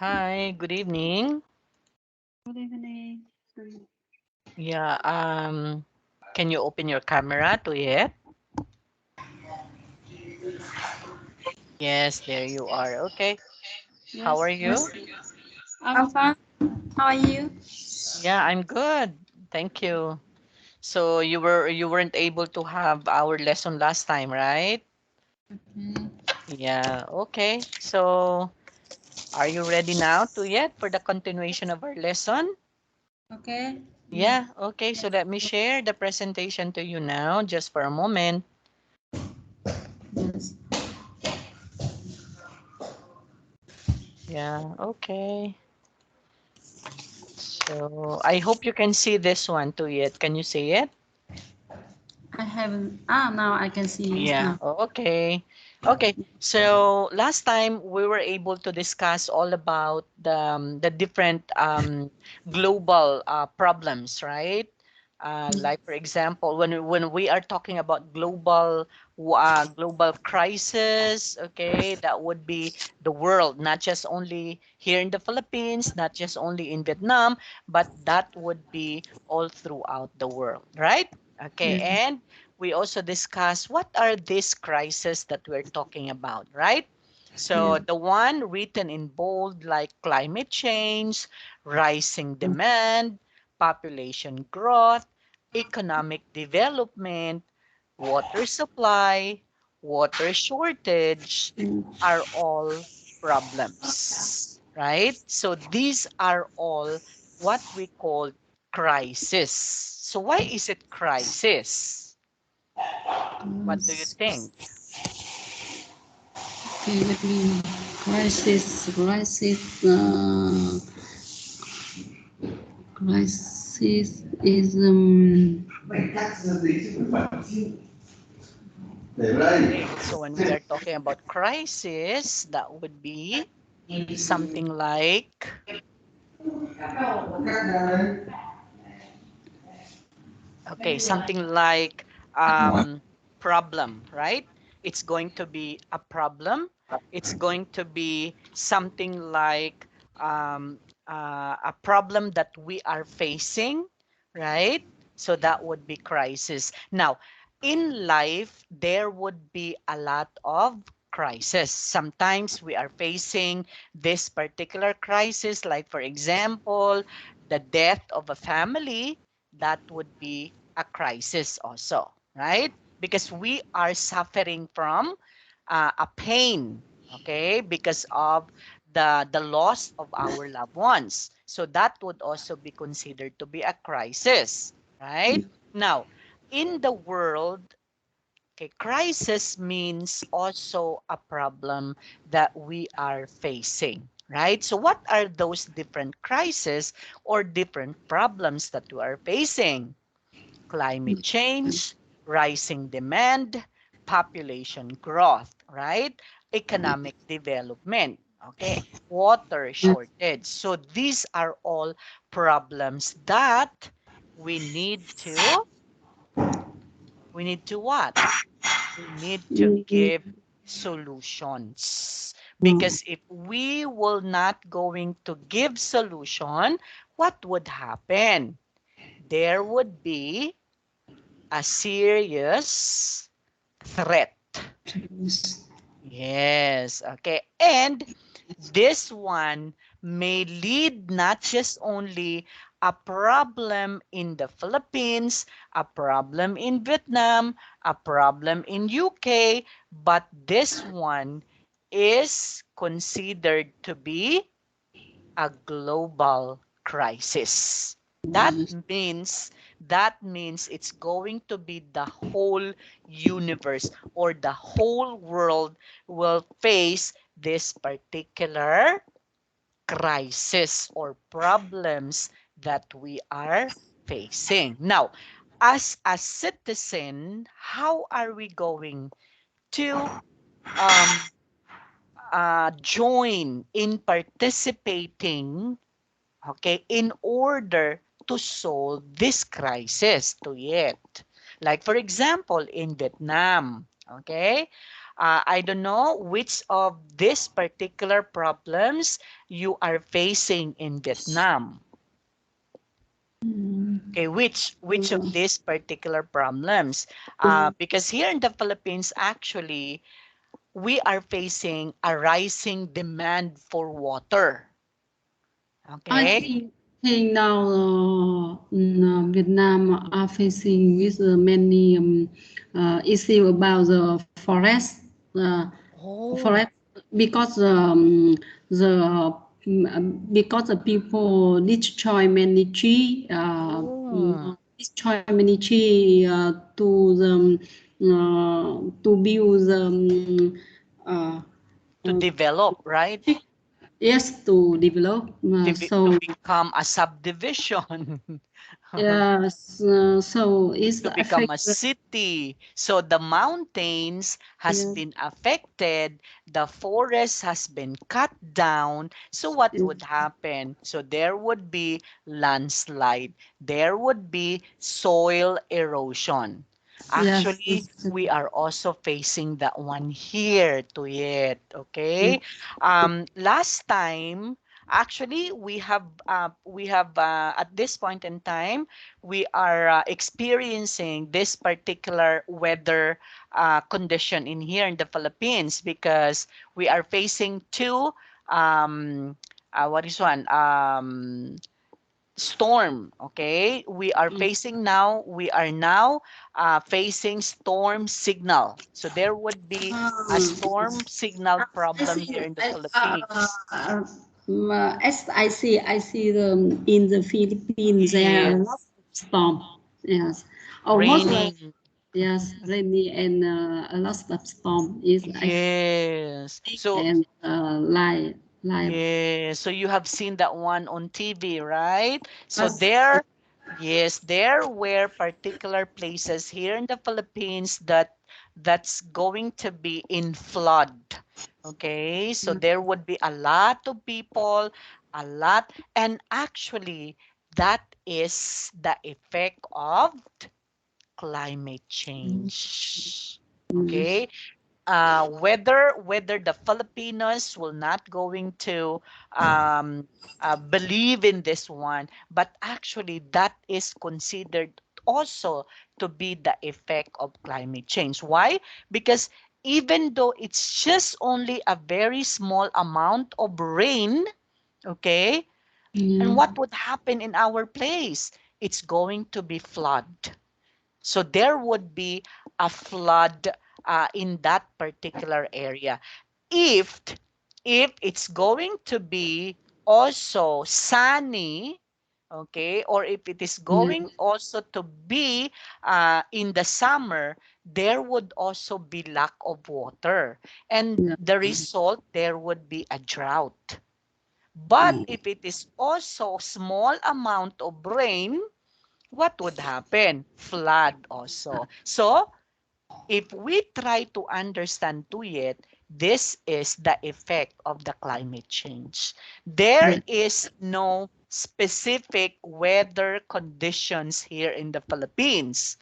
Hi, good evening. Good evening. Yeah, can you open your camera to it? Yes, there you are. Okay. How Yes, are you? I'm fine. How are you? Yeah, I'm good. Thank you. So you weren't able to have our lesson last time, right? Mm, Yeah, okay. So are you ready now to yet for the continuation of our lesson? okay. Mm, Yeah, okay. So let me share the presentation to you now just for a moment. yes. Yeah, okay. So I hope you can see this one too yet. Can you see it? I haven't. Ah, now I can see it Yeah, now. okay. Okay, so last time we were able to discuss all about the different global problems, right? Mm, Like for example, when we are talking about global crisis, okay, that would be the world, not just only here in the Philippines, not just only in Vietnam, but that would be all throughout the world, right? Okay, yes. and we also discuss what are these crises that we're talking about, right? So Yes. the one written in bold, like climate change, rising Mm, demand, population growth, economic development, water supply, water shortage, mm, are all problems, right? So these are all what we call crisis. So why is it crisis? What do you yes. think? Okay, let me. Crisis. Crisis is Okay, so when we are talking about crisis, that would be something like, okay, something like problem, right? It's going to be a problem. It's going to be something like a problem that we are facing, right? So that would be crisis. Now, in life, there would be a lot of crisis. Sometimes we are facing this particular crisis, like for example, the death of a family. That would be a crisis also, right? Because we are suffering from a pain, okay, because of the loss of our loved ones. So that would also be considered to be a crisis, right? Now, in the world, okay, crisis means also a problem that we are facing, right? So what are those different crises or different problems that we are facing? Climate change, rising demand, population growth, right? Economic development, okay? Water shortage. So these are all problems that we need to we need to what? We need to give solutions. Because if we will not going to give solution, what would happen? There would be a serious threat. Yes, okay. And this one may lead not just only a problem in the Philippines, a problem in Vietnam, a problem in UK, but this one is considered to be a global crisis. Means that means it's going to be the whole universe or the whole world will face this particular crisis or problems that we are facing. Now, as a citizen, how are we going to um, join in participating, okay, in order to solve this crisis to it? Like, for example, in Vietnam, okay, I don't know which of these particular problems you are facing in Vietnam. Okay, which of these particular problems? Because here in the Philippines, actually, we are facing a rising demand for water. I Okay. think now Vietnam are facing with many issue about the forest, uh, forest Oh, because because the people destroy many tree, oh, destroy many tree to build uh, to uh, develop, right? yes, to develop. To So become a subdivision. yes, so it's To become affect. a city. So the mountains has Yes, been affected, the forest has been cut down. So what would happen? So there would be landslide. There would be soil erosion. yes, Actually, we are also facing that one here to it. Okay. Last time, actually, we have at this point in time we are experiencing this particular weather condition in here in the Philippines because we are facing two what is one storm. Okay, we are now facing storm signal, so there would be a storm signal I problem see. here in the Philippines. As I see in the Philippines there are a lot Yes, of storm. Yes, almost raining. yes, rainy and a lot of storm is I Yes, think so and like yes, so you have seen that one on TV, right? So us. there, yes, there were particular places here in the Philippines that's going to be in flood. Okay, so there would be a lot of people, a lot, and actually that is the effect of climate change. Okay, whether the Filipinos will not going to um, believe in this one, but actually that is considered also to be the effect of climate change. Why? Because even though it's just only a very small amount of rain, okay, and Yeah, what would happen in our place? It's going to be flood. So there would be a flood in that particular area. If if it's going to be also sunny, okay, or if it is yeah, going also to be in the summer, there would also be lack of water, and yeah. the result there would be a drought. But Oh, if it is also small amount of rain, what would happen? Flood also. So, if we try to understand to it, this is the effect of the climate change. There yeah. is no specific weather conditions here in the Philippines,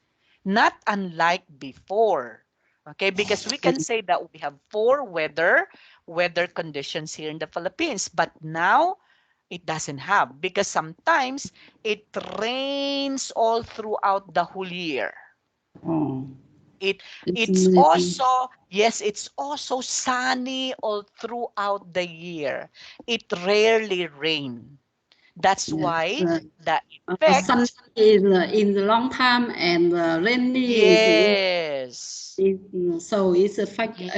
not unlike before. Okay, because we can say that we have four weather conditions here in the Philippines, but now it doesn't have because sometimes it rains all throughout the whole year. Oh, It it's it's really also yes, it's also sunny all throughout the year. It rarely rain. That's yeah. why the Sun effect, is in the long time and rainy is yes, so it's affecting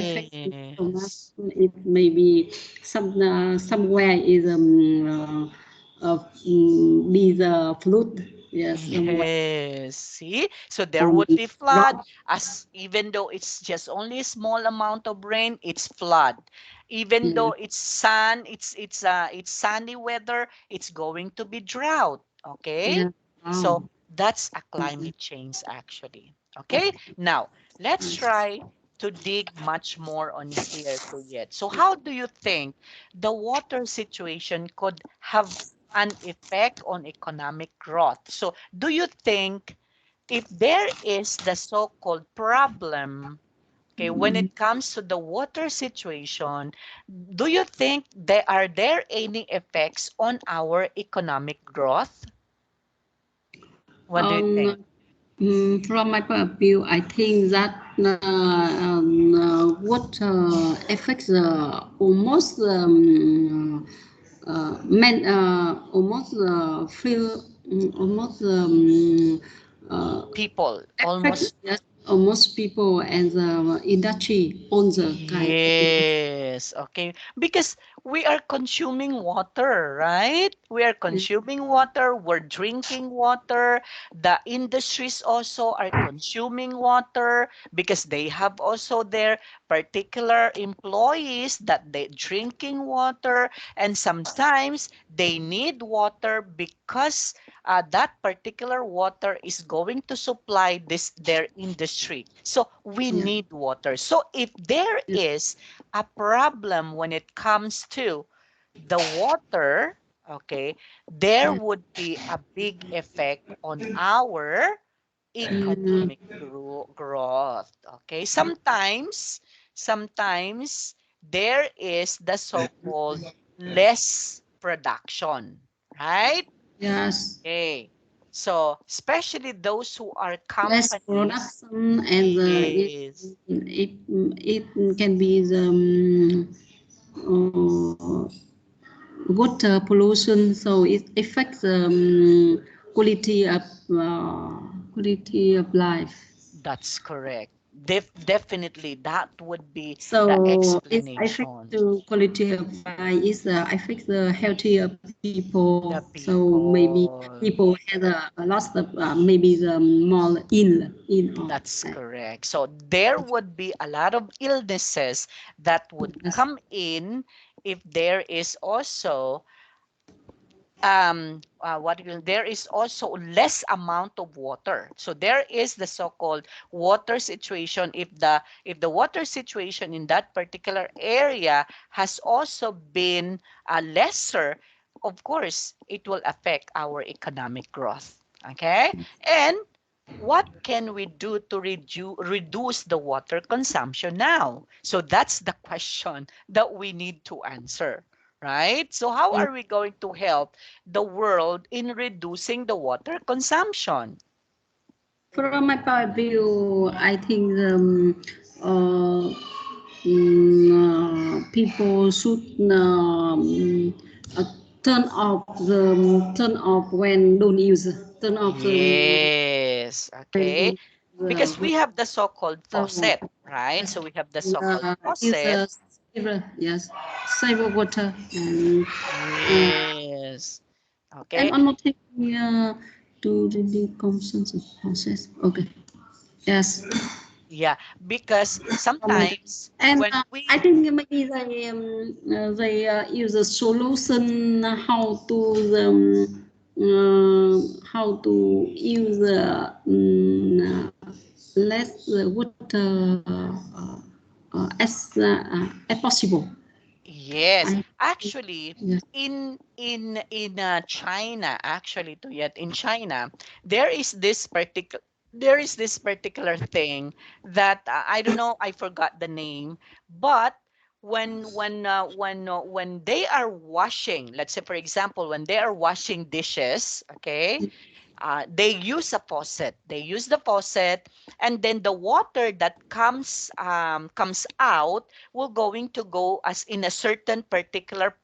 so much. yes. It may be somewhere is be the flood. Yes, somewhere Yes, see? So there um, would be flood drought. as even though it's just only a small amount of rain, it's flood. Even Yeah, though it's it's sunny weather, it's going to be drought, okay? yeah. So Wow. that's a Mhm. climate change actually. Okay? Now, let's Nice. try to dig much more on here to it. So how do you think the water situation could have an effect on economic growth? So, do you think if there is the so-called problem Okay, when it comes to the water situation, do you think there any effects on our economic growth? What do you think? Um, from my point of view, I think that water affects almost feel almost People affects almost. yes, almost people and the industry on the kind. Yes, okay. Because we are consuming water, right? We are consuming water, we're drinking water. The industries also are consuming water because they have also their particular employees that they drinking water, and sometimes they need water because that particular water is going to supply this their industry. So we Yeah, need water. So if there yeah, is a problem when it comes to the water, okay, there yeah. would be a big effect on our Mm, economic growth. Okay, sometimes there is the so-called less production, right? yes. Okay. So, especially those who are Less companies, production and yes, it it can be the water pollution, so it affects the uh, quality of life. that's correct. Definitely, that would be the So it affects explanation. the quality of life. It affects the healthy of people. The So maybe people, people have a lots of maybe the more in or that's correct. So, there would be a lot of illnesses that would yes, come in if there is also there is also less amount of water. So there is the so-called water situation. If the water situation in that particular area has also been lesser, of course it will affect our economic growth. Okay, and what can we do to reduce the water consumption now? So that's the question that we need to answer, right? So how yeah. are we going to help the world in reducing the water consumption? From my point of view, I think people should uh, turn off when don't use turn off Yes, when okay. don't Because we what have the so-called so faucet, right? yes, So we have the so-called use faucet. yes save water and uh, Yes. and Okay. one more thing to the consumption process. Okay, yes. Yeah, because Um, sometimes and when I we think maybe they use a solution how to use less water as possible. yes, I actually, yes. China, actually, to yet in China, there is this particular thing that I don't know, I forgot the name, but when they are washing, let's say for example, when they are washing dishes, okay, they use a faucet. They use the faucet, and then the water that comes out will going to go as in a certain particular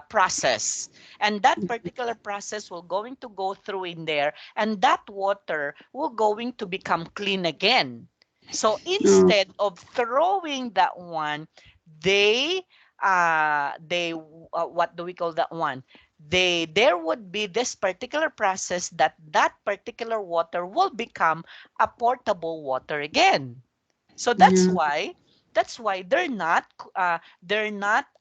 process, and that particular process will going to go through in there, and that water will going to become clean again. So Uh, instead of throwing that one, they what do we call that one? There would be this particular process that particular water will become a portable water again. So yeah. that's why they're not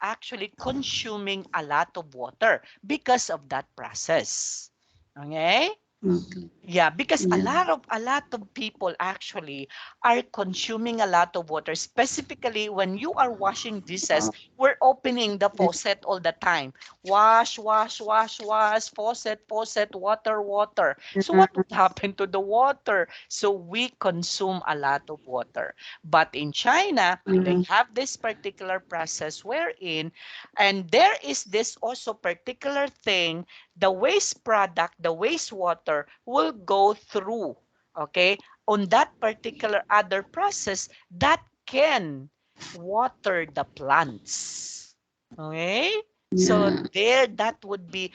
actually consuming a lot of water because of that process. Okay. Okay. Yeah, because Yeah. a lot of people actually are consuming a lot of water. Specifically, when you are washing dishes, we're opening the Yes. faucet all the time. Wash, wash, wash, wash, faucet, faucet, water, water. So what would happen to the water? So we consume a lot of water. But in China, they Yeah. have this particular process wherein, and there is this also particular thing, the waste product, the wastewater will go through, okay, on that particular other process that can water the plants. Okay? So Yeah. there, that would be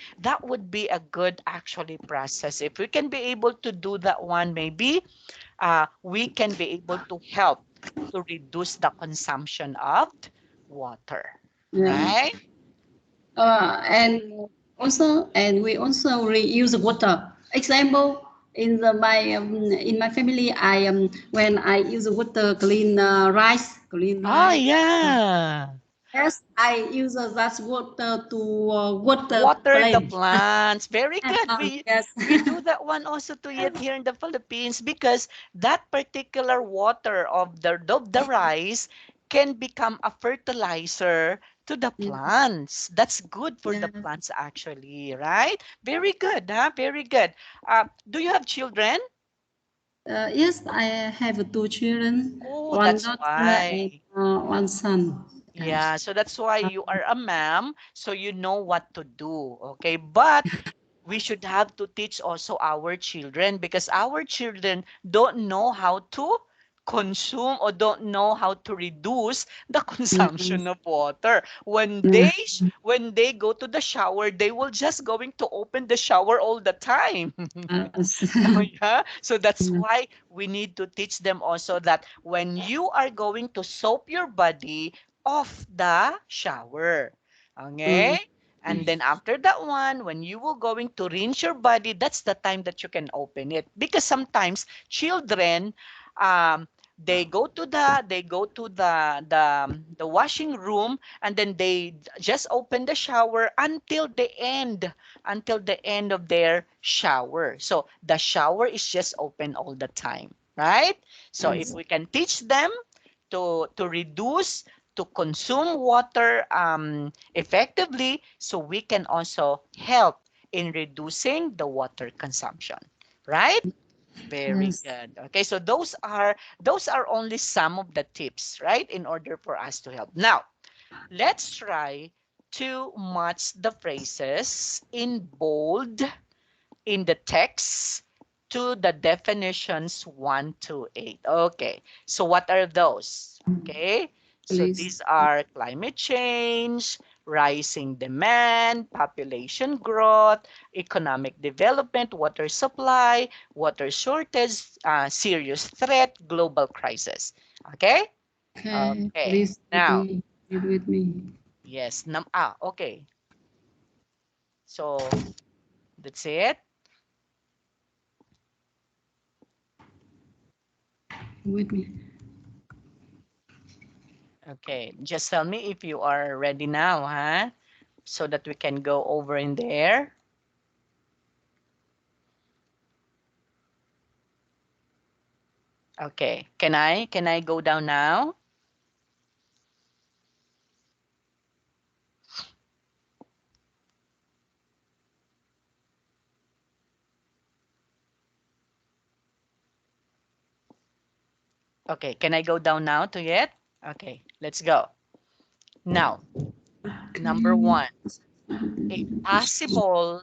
a good actually process. If we can be able to do that one, maybe we can be able to help to reduce the consumption of water, Yeah. right? And and we also reuse the water. Example, in my family, I when I use the water clean rice, clean Oh rice. yeah. Yes, I use that water to water Water the plant. plants. Very good. Yes. We do that one also to yet here in the Philippines because that particular water of the rice can become a fertilizer to the Yeah. plants. That's good for the Yeah. plants actually, right? Very good, huh? Very good. Do you have children? Yes, I have two children, Oh, one that's daughter and why. one son. Yes. Yeah, so that's why you are a ma'am, so you know what to do, okay? But we should have to teach also our children because our children don't know how to consume or don't know how to reduce the consumption Yes. of water. Yeah. When they go to the shower, they will just going to open the shower all the time. Yes. Oh, yeah. So that's why we need to teach them also that when you are going to soap your body off the shower. Okay? And then after that one, when you will going to rinse your body, that's the time that you can open it. Because sometimes children, um, they go to the washing room and then they just open the shower until the end of their shower. So the shower is just open all the time, right? So if Yes. we can teach them to reduce to consume water effectively, so we can also help in reducing the water consumption, right? Very Yes. good. Okay, so those are only some of the tips, right, in order for us to help. Now, let's try to match the phrases in bold in the text to the definitions 1 to 8. Okay, so what are those? Okay, so Please. these are climate change, rising demand, population growth, economic development, water supply, water shortage, serious threat, global crisis. Okay? Okay. Okay. Please with Now, me. Read with me. yes. Okay. So that's it. With me. Okay, just tell me if you are ready now, huh? So that we can go over in there. Okay, can I go down now? Okay, can I go down now to it? Okay, let's go. Now, number Okay. one, a possible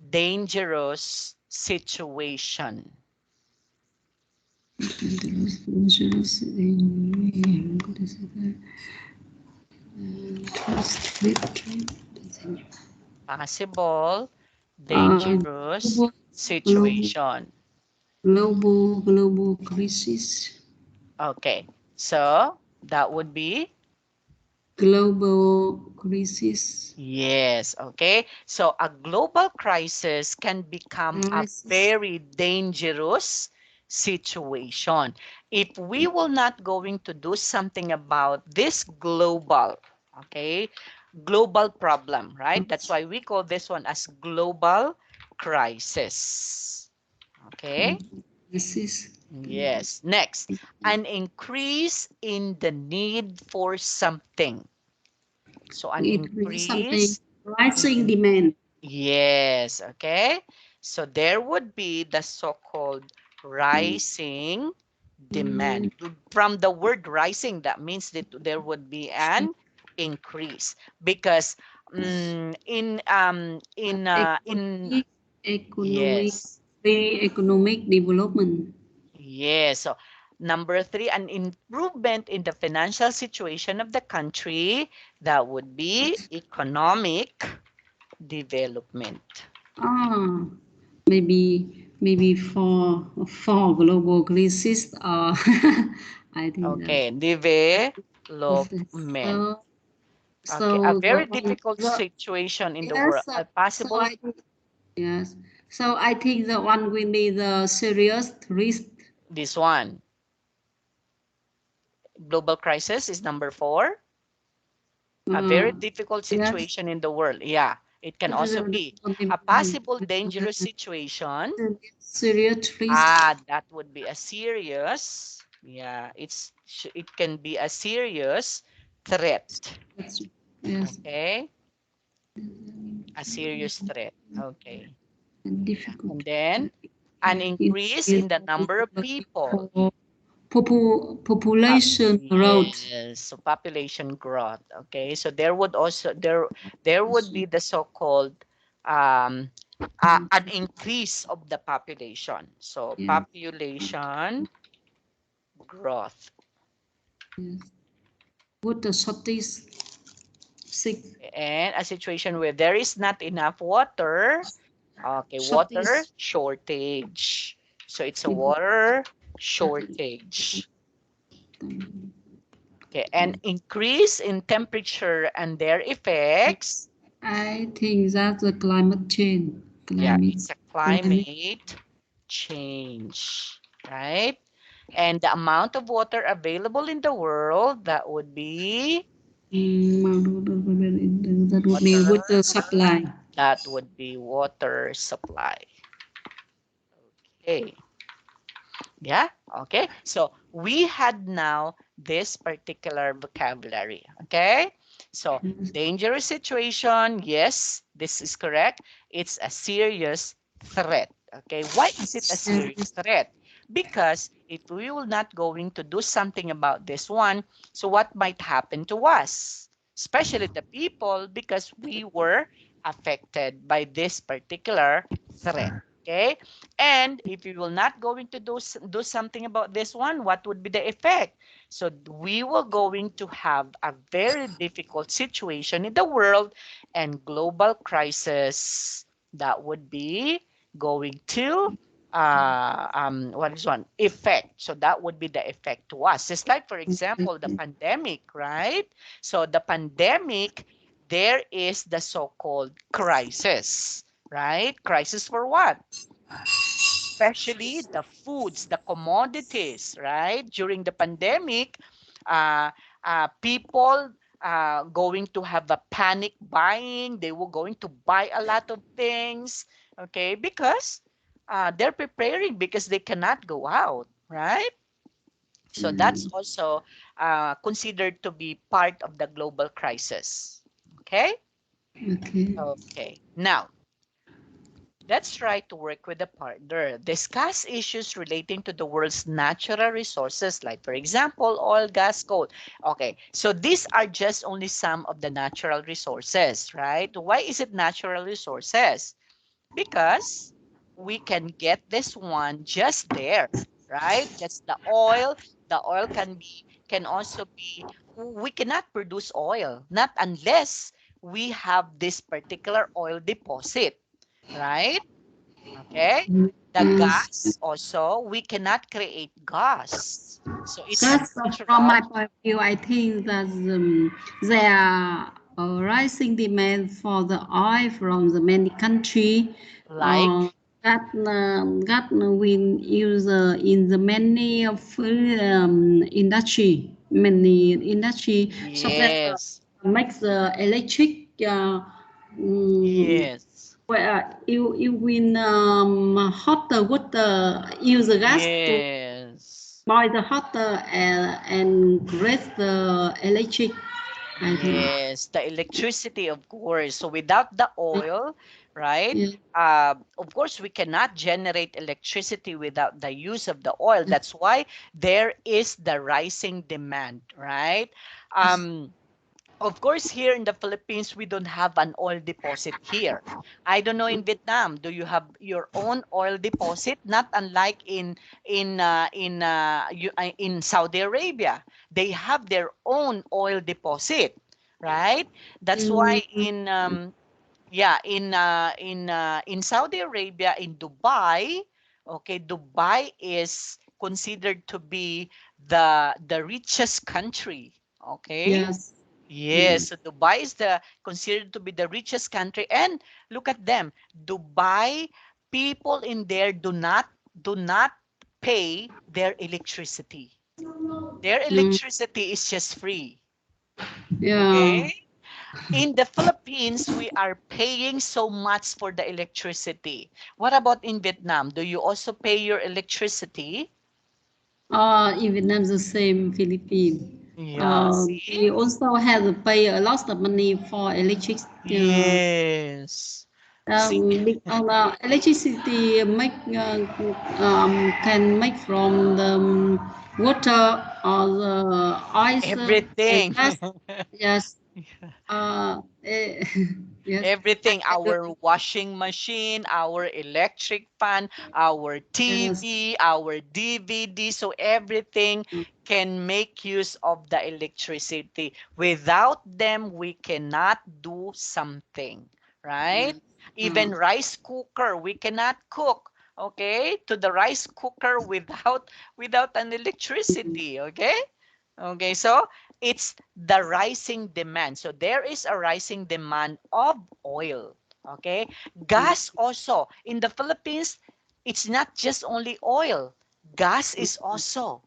dangerous situation. Possible dangerous Global, global, situation. global crisis. Okay, so that would be Global crisis. yes, okay. So a global crisis can become a Crisis. very dangerous situation if we will not going to do something about this global, okay, global problem, right? That's why we call this one as global crisis. Okay. This Yes. Next, an increase in the need for something. So an it is something increase in rising the, demand. yes, okay. So there would be the so-called rising Mm, demand. From the word rising, that means that there would be an increase because in economic, economic, yes. economic development. Yes. So number three, an improvement in the financial situation of the country. That would be economic development. Ah, maybe for global crisis. I think that. Okay, Okay. development. Okay, a very difficult situation in the world. Yes. A So possible, I think yes. So I think the one will be the serious risk. this one, global crisis is number four. A very Uh, difficult yes. situation in the world. Yeah, it can also be a possible dangerous situation. Serious risk. Ah, that would be a serious, yeah, it can be a serious threat. Yes. Yes. Okay, a serious threat. Okay, yeah. And Difficult. then an It increase is in the number of people. for population growth. Yes, so population growth. Okay, so there would also there would be the so-called um an increase of the population. So Yes. population growth. Yes. Water shortage. Sick. And a situation where there is not enough water. Okay, water Shortage. shortage. So it's a water shortage. Okay, and increase in temperature and their effects. I think that's the climate change. Yeah, Climate. it's a Climate. climate change, right? And the amount of water available in the world, that would be That would be water, water supply. that would be water supply. Okay. Yeah, okay. So we had now this particular vocabulary, okay? So dangerous situation, yes, this is correct. It's a serious threat, okay? Why is it a serious threat? Because if we will not going to do something about this one, so what might happen to us? Especially the people, because we were affected by this particular threat, okay? And if we will not going to do something about this one, what would be the effect? So we will going to have a very difficult situation in the world and global crisis that would be going to what is one effect. So that would be the effect to us. Just like for example the pandemic, right? So the pandemic, there is the so-called crisis, right? Crisis for what? Especially the foods, the commodities, right? During the pandemic, uh, people going to have a panic buying. They were going to buy a lot of things, okay, because they're preparing because they cannot go out, right? So that's also considered to be part of the global crisis. Okay? Okay. Okay. Now, let's try to work with the partner. Discuss issues relating to the world's natural resources, like, for example, oil, gas, coal. Okay, so these are just only some of the natural resources, right? Why is it natural resources? Because we can get this one just there, right? That's the oil. The oil can also be, we cannot produce oil, not unless we have this particular oil deposit, right? Okay. The Yes. gas also, we cannot create gas. So it's a Because from natural, my point of view, I think that there are rising demand for the oil from the many country uh, like, that will use in the many of industry, many industry, so that yes, makes the electric um, yes. you will hotter water, use the gas to Yes. boil the water and raise the electric. I think. Yes, the electricity, of course. So without the oil, right? Yeah. Of course, we cannot generate electricity without the use of the oil. That's why there is the rising demand, right? Um, of course, here in the Philippines, we don't have an oil deposit here. I don't know in Vietnam, do you have your own oil deposit? Not unlike in Saudi Arabia, they have their own oil deposit, right? That's why Mm, in Saudi Arabia, in Dubai, okay, Dubai is considered to be the richest country, okay? yes. Yes, Mm, so Dubai is the considered to be the richest country, and look at them. Dubai people in there do not pay their electricity. Their mm, electricity is just free. yeah. Okay? In the Philippines, we are paying so much for the electricity. What about in Vietnam? Do you also pay your electricity? In Vietnam the same Philippines. Yeah, We see? also have to pay a lot of money for electric. Yes. See? Electricity make can make from the water or the ice and Everything. gas. Yes. Eh, yes. Everything, I- our washing machine, our electric fan, our yes. TV, our DVD, so everything can make use of the electricity. Without them, we cannot do something, right? Yes. Even rice cooker, we cannot cook, okay? To the rice cooker without an electricity, okay? Okay, so it's the rising demand. So there is a rising demand of oil. Okay, gas also in the Philippines. It's not just only oil. Gas is also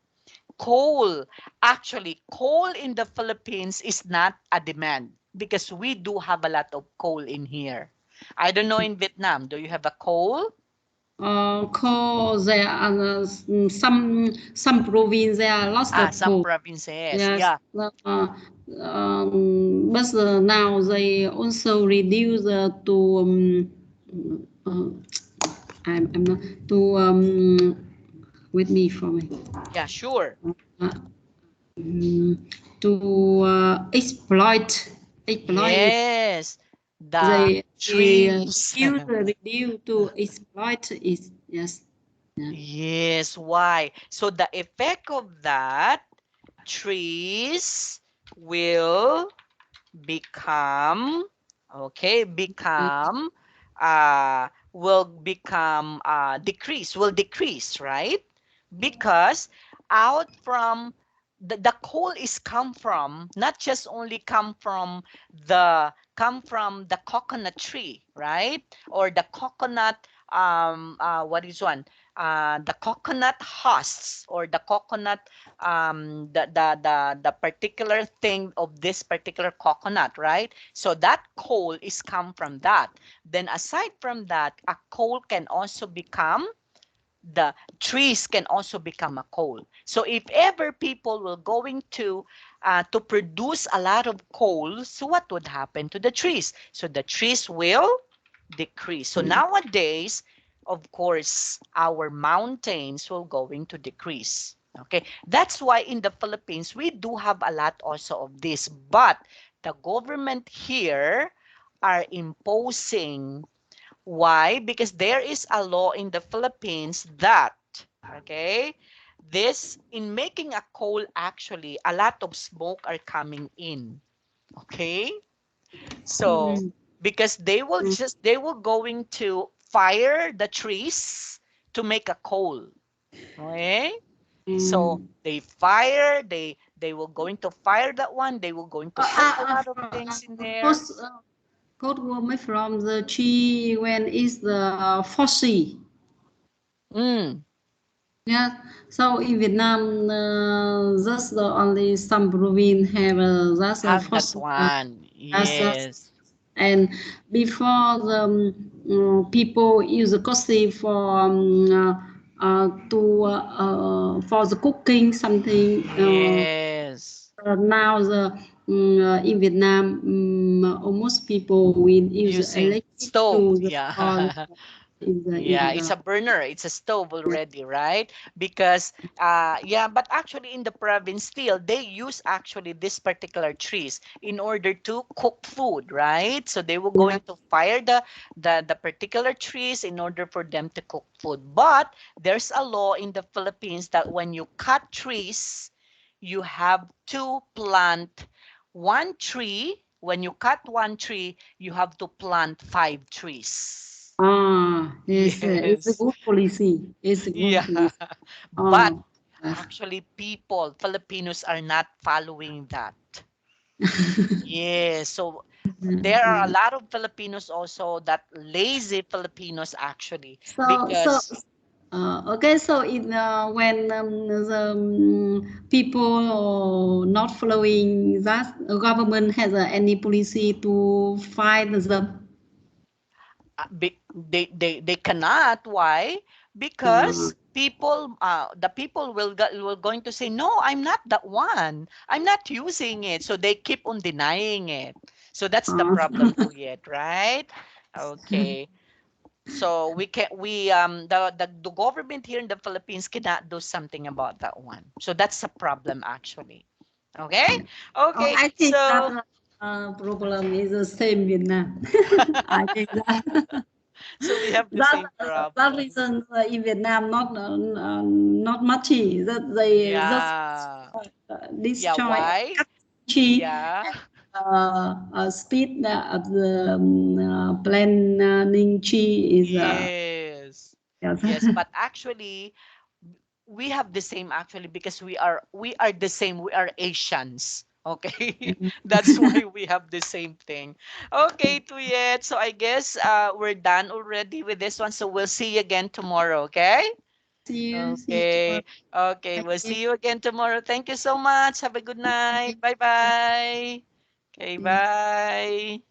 coal. Actually, coal in the Philippines is not a demand because we do have a lot of coal in here. I don't know in Vietnam. Do you have a coal? Coal. There are some province. There are lots Ah, of some coal. provinces. Yes. Yeah. But now they also reduce to uh, I'm not to with me for me Yeah, sure. uh, mm, to exploit Yes, the they trees. reduce to exploit is yes. Yeah. Yes, why? So the effect of that, trees will become, okay, will decrease, right? Because out from the coal is come from not just only come from the coconut tree, right? Or the coconut, what is one, the coconut husks, or the coconut, the particular thing of this particular coconut, right? So that coal is come from that. Then aside from that, a coal can also become, the trees can also become a coal. So if ever people will going to produce a lot of coal, so what would happen to the trees? So the trees will decrease. So nowadays, of course, our mountains will going to decrease. Okay, that's why in the Philippines we do have a lot also of this, but the government here are imposing. Why? Because there is a law in the Philippines that, okay, this, in making a coal, actually, a lot of smoke are coming in. Okay? So, Mm, because they will going to fire the trees to make a coal. Okay? So mm. they will going to fire that one, they will going to put a lot of things in there. First, code will make from the tree when is the fossil. Mm, Yeah. So in Vietnam, just the only some province have that's a have that fossil. one. That's Yes. and before the people use the coffee for the cooking something. Yes. Now in Vietnam, almost people will use Using electric stove. to the for Yeah. in Yeah, it's the a burner. It's a stove yeah. already, right? Because yeah, but actually in the province still they use actually this particular trees in order to cook food, right? So they were Yeah. going to fire the particular trees in order for them to cook food. But there's a law in the Philippines that when you cut trees, you have to plant one tree. When you cut one tree, you have to plant five trees. It's a Yes. good policy. It's a good Yeah. policy. But Oh, uh, actually, people, Filipinos are not following that. Yes. So there are a yeah. lot of Filipinos also that lazy Filipinos actually So, so, because okay. So, when the people not following that, government has any policy to fight them. they cannot. Why? Uh, Because the people will going to say, no, I'm not that one, I'm not using it, so they keep on denying it. So that's the uh, problem to it, right? Okay. So we can we the government here in the Philippines cannot do something about that one. So that's a problem actually. Okay? oh, Okay. I think that So problem is the same Vietnam. I think that. so we have the that same that problem. reason in Vietnam not much that they just Yeah. Yeah, destroy why? cut chi Yeah. speed of the planning chi is Yes. yes. Yes, but actually we have the same actually because we are the same. We are Asians. Okay, that's why we have the same thing. Okay, Tuyet. So I guess we're done already with this one. So we'll see you again tomorrow. Okay. See you tomorrow. Okay. Okay. Thank We'll you. see you again tomorrow. Thank you so much. Have a good night. Bye. Bye bye. Okay. See you. Bye.